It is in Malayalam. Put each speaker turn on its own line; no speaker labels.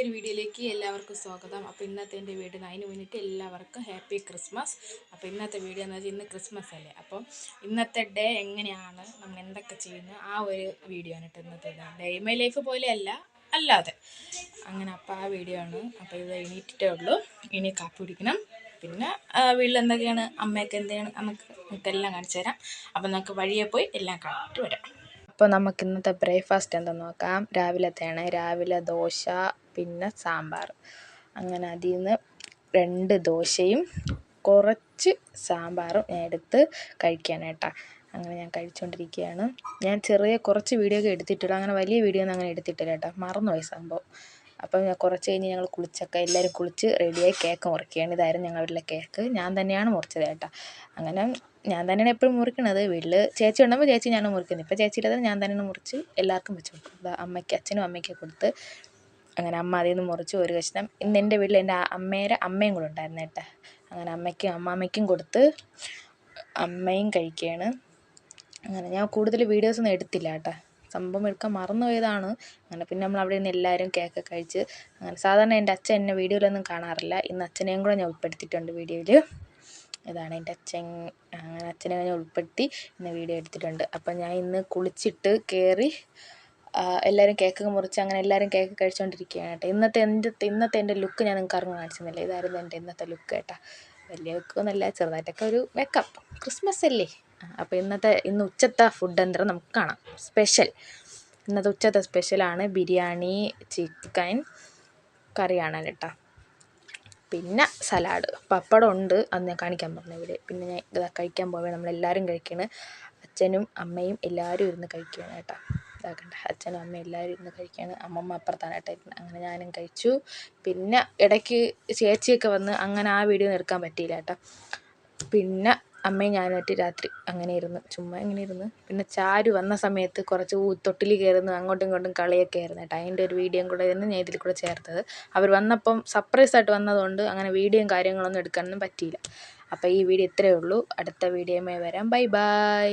പുതിയൊരു വീഡിയോയിലേക്ക് എല്ലാവർക്കും സ്വാഗതം. അപ്പോൾ ഇന്നത്തെ എൻ്റെ വീഡിയോ അതിന് വേണ്ടിയിട്ട് എല്ലാവർക്കും ഹാപ്പി ക്രിസ്മസ്. അപ്പോൾ ഇന്നത്തെ വീഡിയോ എന്ന് വെച്ചാൽ ഇന്ന് ക്രിസ്മസ് അല്ലേ, അപ്പോൾ ഇന്നത്തെ ഡേ എങ്ങനെയാണ്, നമ്മൾ എന്തൊക്കെ ചെയ്യുന്നു, ആ ഒരു വീഡിയോ ആണ് ഇന്നത്തെ ഡേ മൈ ലൈഫ് പോലെയല്ല, അല്ലാതെ അങ്ങനെ. അപ്പോൾ ആ വീഡിയോ ആണ്. അപ്പോൾ ഇത് എണീറ്റിട്ടേ ഉള്ളൂ, ഇനി കാപ്പി കുടിക്കണം. പിന്നെ വീട്ടിൽ എന്തൊക്കെയാണ്, അമ്മയൊക്കെ എന്തെയാണ്, നമുക്കെല്ലാം കാണിച്ചു തരാം. അപ്പോൾ നമുക്ക് വഴിയെ പോയി എല്ലാം കണ്ടിട്ട് വരാം. അപ്പോൾ നമുക്ക് ഇന്നത്തെ ബ്രേക്ക്ഫാസ്റ്റ് എന്താണെന്ന് നോക്കാം. രാവിലെ ദോശ, പിന്നെ സാമ്പാർ. അങ്ങനെ അതിൽ നിന്ന് 2 ദോശയും കുറച്ച് സാമ്പാറും ഞാൻ എടുത്ത് കഴിക്കാനായിട്ടാ. അങ്ങനെ ഞാൻ കഴിച്ചുകൊണ്ടിരിക്കുകയാണ്. ഞാൻ കുറച്ച് വീഡിയോ ഒക്കെ എടുത്തിട്ടുള്ളൂ, അങ്ങനെ വലിയ വീഡിയോ ഒന്നും അങ്ങനെ എടുത്തിട്ടില്ല കേട്ടോ, മറന്നുപോയി സംഭവം. അപ്പം ഞാൻ കുറച്ച് കഴിഞ്ഞ് ഞങ്ങൾ എല്ലാവരും കുളിച്ച് റെഡിയായി കേക്ക് മുറിക്കുകയാണ്. ഇതായിരുന്നു ഞങ്ങളുടെ വീട്ടിലെ കേക്ക്, ഞാൻ തന്നെയാണ് മുറിച്ചത് കേട്ടോ. അങ്ങനെ ഞാൻ തന്നെയാണ് എപ്പോഴും മുറിക്കണത്. വീട്ടിൽ ചേച്ചി ഉണ്ടെങ്കിൽ ചേച്ചി ഞാൻ മുറിക്കുന്നത്. ഇപ്പോൾ ചേച്ചി ഇല്ലാതെ ഞാൻ തന്നെയാണ് മുറിച്ച് എല്ലാവർക്കും വെച്ച് കൊടുക്കും. അച്ഛനും അമ്മയ്ക്കും കൊടുത്ത്. അങ്ങനെ അമ്മ അതിൽ നിന്ന് മുറിച്ച് ഒരു കഷ്ണം. ഇന്ന് എൻ്റെ വീട്ടിൽ എൻ്റെ അമ്മയും കൂടെ ഉണ്ടായിരുന്നു കേട്ടോ. അങ്ങനെ അമ്മാമ്മയ്ക്കും കൊടുത്ത് അമ്മയും കഴിക്കുകയാണ്. അങ്ങനെ ഞാൻ കൂടുതൽ വീഡിയോസൊന്നും എടുത്തില്ല കേട്ടോ, സംഭവം എടുക്കാൻ മറന്നുപോയതാണ്. അങ്ങനെ പിന്നെ നമ്മൾ അവിടെ നിന്ന് എല്ലാവരും കേക്ക് കഴിച്ച്. അങ്ങനെ സാധാരണ എൻ്റെ അച്ഛൻ എന്നെ വീഡിയോയിലൊന്നും കാണാറില്ല, ഇന്ന് അച്ഛനെയും കൂടെ ഞാൻ ഉൾപ്പെടുത്തിയിട്ടുണ്ട് വീഡിയോയിൽ. ഇതാണ് എൻ്റെ അച്ഛൻ. അങ്ങനെ അച്ഛനെ ഞാൻ ഉൾപ്പെടുത്തി ഇന്ന് വീഡിയോ എടുത്തിട്ടുണ്ട്. അപ്പം ഞാൻ ഇന്ന് കുളിച്ചിട്ട് കയറി എല്ലാവരും കേക്കൊക്കെ മുറിച്ച് അങ്ങനെ എല്ലാവരും കേക്ക് കഴിച്ചുകൊണ്ടിരിക്കുകയാണ് കേട്ടോ. ഇന്നത്തെ എൻ്റെ ലുക്ക് ഞാൻ നിങ്ങൾക്ക് അറിഞ്ഞ് കാണിച്ചിരുന്നില്ല. ഇതായിരുന്നു എൻ്റെ ഇന്നത്തെ ലുക്ക് കേട്ടോ. വലിയ ലുക്കൊന്നുമല്ല, ചെറുതായിട്ടൊക്കെ ഒരു മേക്കപ്പ്, ക്രിസ്മസ് അല്ലേ. അപ്പോൾ ഇന്ന് ഉച്ചത്തെ ഫുഡ് എന്തായാലും നമുക്ക് കാണാം. ഇന്നത്തെ ഉച്ചത്തെ സ്പെഷ്യലാണ് ബിരിയാണി, ചിക്കൻ കറിയാണ് കേട്ടോ. പിന്നെ സലാഡ്, പപ്പടം ഉണ്ട്, അത് ഞാൻ കാണിക്കാൻ പറഞ്ഞു ഇവിടെ. പിന്നെ ഞാൻ ഇതാ കഴിക്കാൻ പോവേ, നമ്മളെല്ലാവരും കഴിക്കുകയാണ്. അച്ഛനും അമ്മയും എല്ലാവരും ഇരുന്ന് കഴിക്കുകയാണ് കേട്ടോ. ഇതാക്കണ്ട, അച്ഛനും അമ്മയും എല്ലാവരും ഇരുന്ന് കഴിക്കുകയാണ്. അമ്മമ്മ അപ്പുറത്താണ് കേട്ടോ ഇരുന്ന്. അങ്ങനെ ഞാനും കഴിച്ചു. പിന്നെ ഇടയ്ക്ക് ചേച്ചിയൊക്കെ വന്ന്, അങ്ങനെ ആ വീഡിയോ എടുക്കാൻ പറ്റിയില്ല കേട്ടോ. പിന്നെ അമ്മയും ഞാനായിട്ട് രാത്രി അങ്ങനെ ഇരുന്ന് ചുമ്മാ ഇങ്ങനെ ഇരുന്ന്. പിന്നെ ചാരു വന്ന സമയത്ത് കുറച്ച് തൊട്ടിൽ കയറുന്നു, അങ്ങോട്ടും ഇങ്ങോട്ടും കളിയൊക്കെ ആയിരുന്നു കേട്ടോ. അതിൻ്റെ ഒരു വീഡിയോയും കൂടെ ആയിരുന്നു ഞാൻ ഇതിൽ കൂടെ ചേർത്തത്. അവർ വന്നപ്പം സർപ്രൈസ് ആയിട്ട് വന്നതുകൊണ്ട് അങ്ങനെ വീഡിയോയും കാര്യങ്ങളൊന്നും എടുക്കാനൊന്നും പറ്റിയില്ല. അപ്പോൾ ഈ വീഡിയോ ഇത്രയേ ഉള്ളൂ. അടുത്ത വീഡിയോയുമായി വരാം. Bye bye.